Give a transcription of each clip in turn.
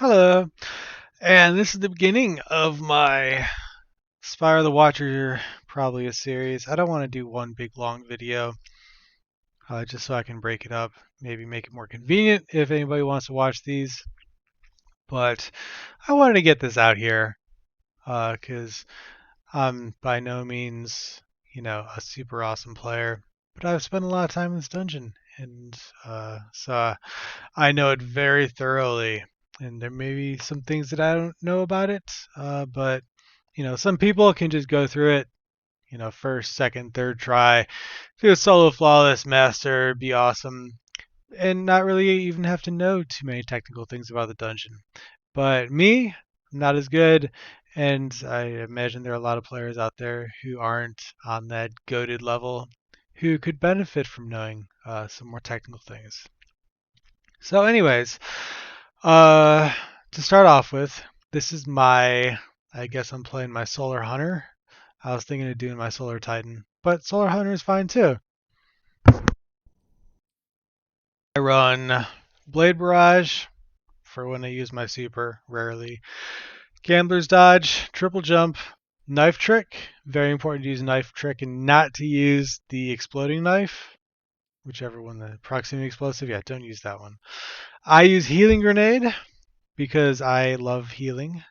Hello, and this is the beginning of my Spire the Watcher, probably a series. I don't want to do one big long video, just so I can break it up, maybe make it more convenient if anybody wants to watch these. But I wanted to get this out here because I'm by no means, a super awesome player, but I've spent a lot of time in this dungeon, and so I know it very thoroughly. And there may be some things that I don't know about it, but some people can just go through it, first, second, third try, do a solo flawless master, be awesome, and not really even have to know too many technical things about the dungeon. But me, I'm not as good, and I imagine there are a lot of players out there who aren't on that goated level who could benefit from knowing some more technical things. So, anyways, uh, to start off with, this is I guess I'm playing my Solar Hunter. I was thinking of doing my Solar Titan, but Solar Hunter is fine too. I run Blade Barrage for when I use my super, rarely. Gambler's Dodge, Triple Jump, Knife Trick. Very important to use Knife Trick and not to use the Exploding Knife. Whichever one, the Proximity Explosive. Yeah, don't use that one. I use Healing Grenade because I love healing.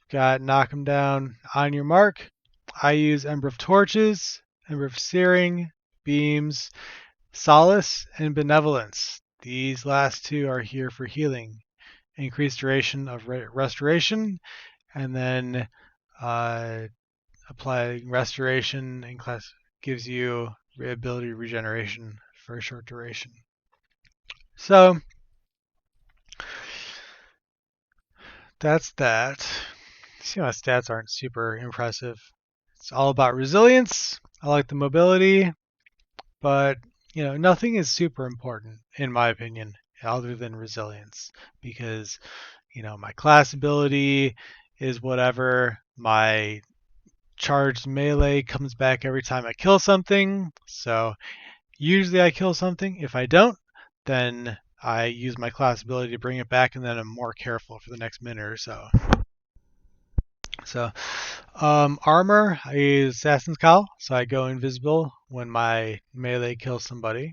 Got Knock 'em down on your mark. I use Ember of Torches, Ember of Searing, Beams, Solace, and Benevolence. These last two are here for healing. Increased duration of restoration, and then uh, applying restoration in class gives you ability regeneration for a short duration. So that's that. See, my stats aren't super impressive. It's all about resilience. I like the mobility, but nothing is super important in my opinion other than resilience because my class ability is whatever. My charged melee comes back every time I kill something. So usually I kill something. If I don't, then I use my class ability to bring it back, and then I'm more careful for the next minute or so. So, armor, I use Assassin's Cowl, so I go invisible when my melee kills somebody.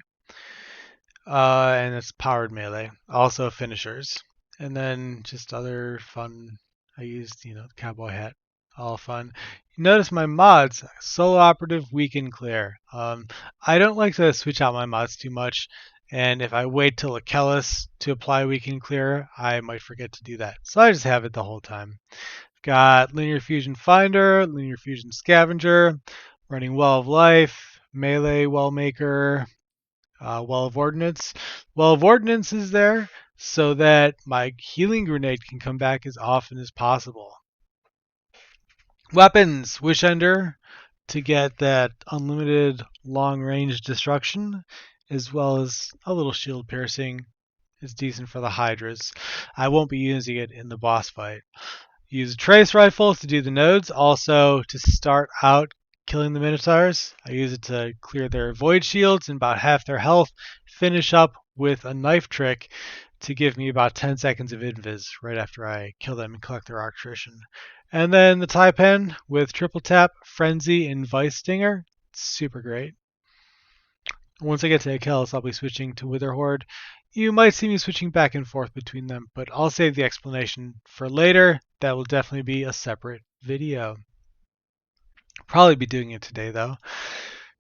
And it's powered melee. Also finishers. And then just other fun, I used, the cowboy hat. All fun. Notice my mods, solo operative, weekend clear. I don't like to switch out my mods too much. And if I wait till Achilles to apply weekend clear, I might forget to do that. So I just have it the whole time. Got Linear Fusion Finder, Linear Fusion Scavenger, running Well of Life, Melee Well Maker, Well of Ordnance. Well of Ordnance is there so that my healing grenade can come back as often as possible. Weapons, Wish Ender to get that unlimited long range destruction, as well as a little shield piercing is decent for the Hydras. I won't be using it in the boss fight. Use Trace Rifle to do the nodes, also to start out killing the Minotaurs. I use it to clear their Void Shields and about half their health. Finish up with a Knife Trick to give me about 10 seconds of invis right after I kill them and collect their Arctrition. And then the Taipan with Triple Tap, Frenzy, and Vice Stinger. Super great. Once I get to Achilles, I'll be switching to Wither Horde. You might see me switching back and forth between them, but I'll save the explanation for later. That will definitely be a separate video. Probably be doing it today though,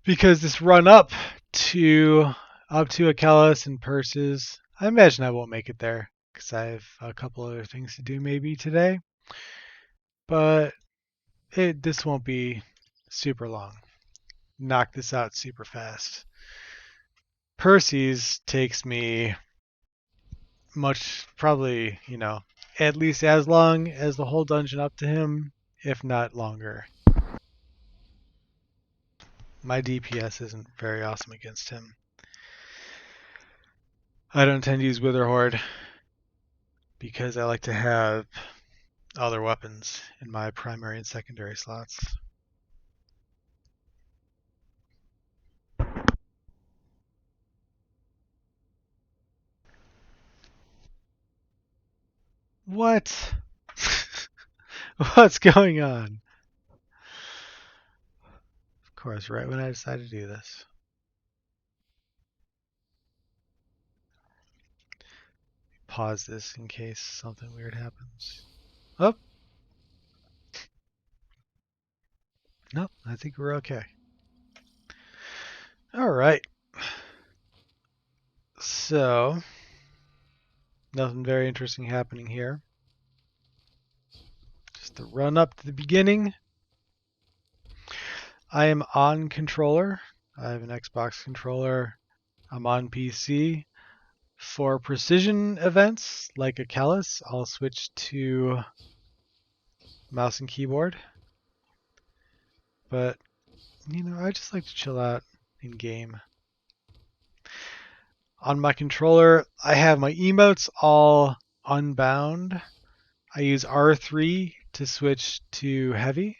because this run up to Achilles and Persis, I imagine I won't make it there because I have a couple other things to do maybe today. But this won't be super long. Knock this out super fast. Persis takes me probably, at least as long as the whole dungeon up to him, if not longer. My DPS isn't very awesome against him. I don't tend to use Wither Horde because I like to have other weapons in my primary and secondary slots. What? What's going on? Of course, right when I decide to do this. Pause this in case something weird happens. Oh, no, I think we're okay. All right. So, nothing very interesting happening here. Just the run up to the beginning. I am on controller. I have an Xbox controller. I'm on PC. For precision events like a callus, I'll switch to mouse and keyboard. But, I just like to chill out in game. On my controller, I have my emotes all unbound. I use R3 to switch to heavy.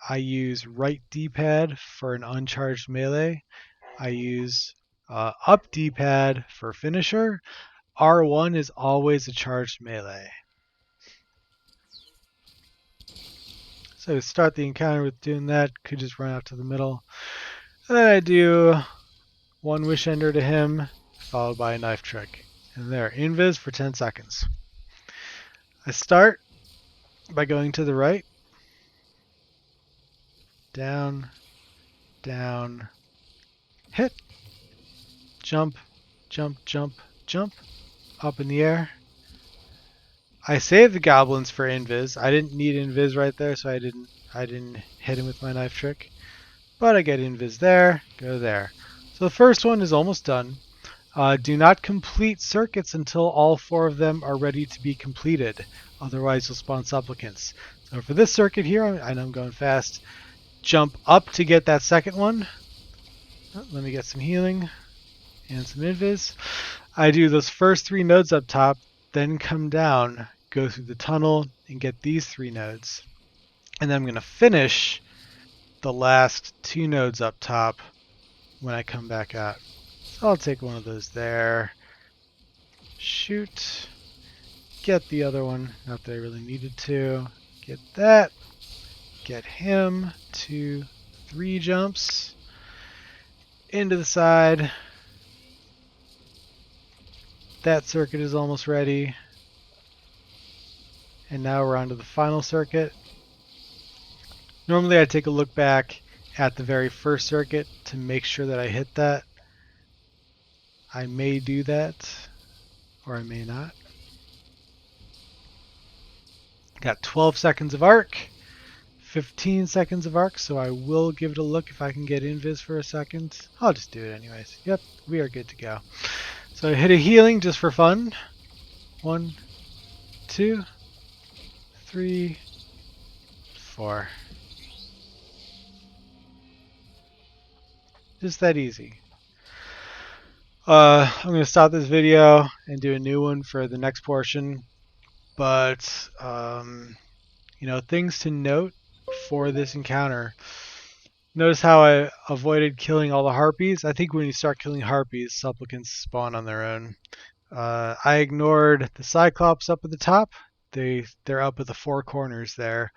I use right D-pad for an uncharged melee. I use up D-pad for finisher. R1 is always a charged melee. So to start the encounter with doing that, could just run out to the middle. And then I do one wish ender to him, followed by a knife trick. And there, invis for 10 seconds. I start by going to the right, down, down, hit, jump, jump, jump, jump, up in the air. I saved the goblins for invis. I didn't need invis right there, so I didn't hit him with my knife trick. But I get invis there, go there. So the first one is almost done. Do not complete circuits until all 4 of them are ready to be completed. Otherwise, you'll spawn supplicants. So for this circuit here, I know I'm going fast. Jump up to get that second one. Oh, let me get some healing and some invis. I do those first 3 nodes up top, then come down, go through the tunnel, and get these 3 nodes. And then I'm going to finish the last 2 nodes up top when I come back out. So I'll take one of those there. Shoot. Get the other one. Not that I really needed to. Get that. Get him. 2, 3 jumps. Into the side. That circuit is almost ready. And now we're on to the final circuit. Normally I take a look back at the very first circuit to make sure that I hit that. I may do that, or I may not. Got 12 seconds of arc, 15 seconds of arc, so I will give it a look if I can get invis for a second. I'll just do it anyways. Yep, we are good to go. So I hit a healing just for fun. 1, 2, 3, 4. Just that easy. I'm going to stop this video and do a new one for the next portion. But, things to note for this encounter. Notice how I avoided killing all the harpies. I think when you start killing harpies, supplicants spawn on their own. I ignored the cyclops up at the top. They're up at the 4 corners there.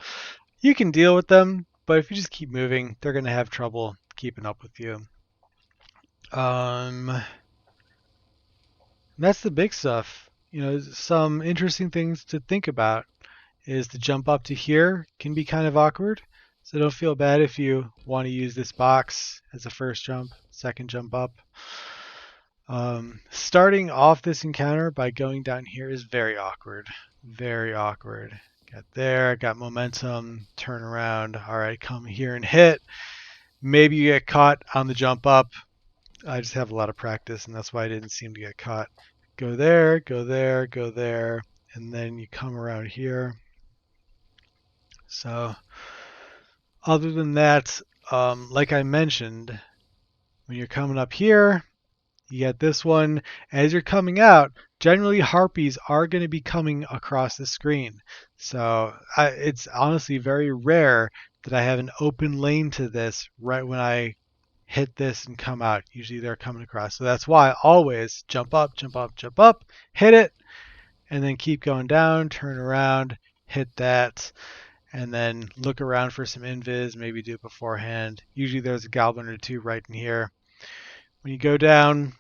You can deal with them, but if you just keep moving, they're going to have trouble keeping up with you. That's the big stuff. Some interesting things to think about is the jump up to here can be kind of awkward. So don't feel bad if you want to use this box as a first jump, second jump up. Starting off this encounter by going down here is very awkward. Very awkward. Got there, got momentum, turn around. All right, come here and hit. Maybe you get caught on the jump up. I just have a lot of practice, and that's why I didn't seem to get caught. Go there, go there, go there, and then you come around here. So other than that, like I mentioned, when you're coming up here, you get this one. As you're coming out, generally harpies are going to be coming across the screen. So it's honestly very rare that I have an open lane to this right when I hit this and come out. Usually they're coming across. So that's why I always jump up, jump up, jump up, hit it, and then keep going down, turn around, hit that, and then look around for some invis, maybe do it beforehand. Usually there's a goblin or two right in here. When you go down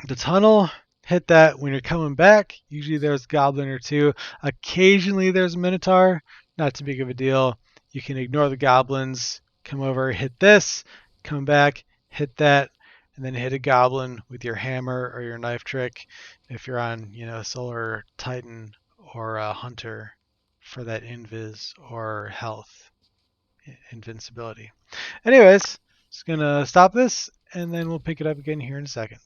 the tunnel, hit that. When you're coming back, usually there's a goblin or two. Occasionally there's a minotaur, not too big of a deal. You can ignore the goblins, come over, hit this, come back, hit that, and then hit a goblin with your hammer or your knife trick if you're on, Solar Titan or Hunter for that invis or health invincibility. Anyways, just gonna stop this and then we'll pick it up again here in a second.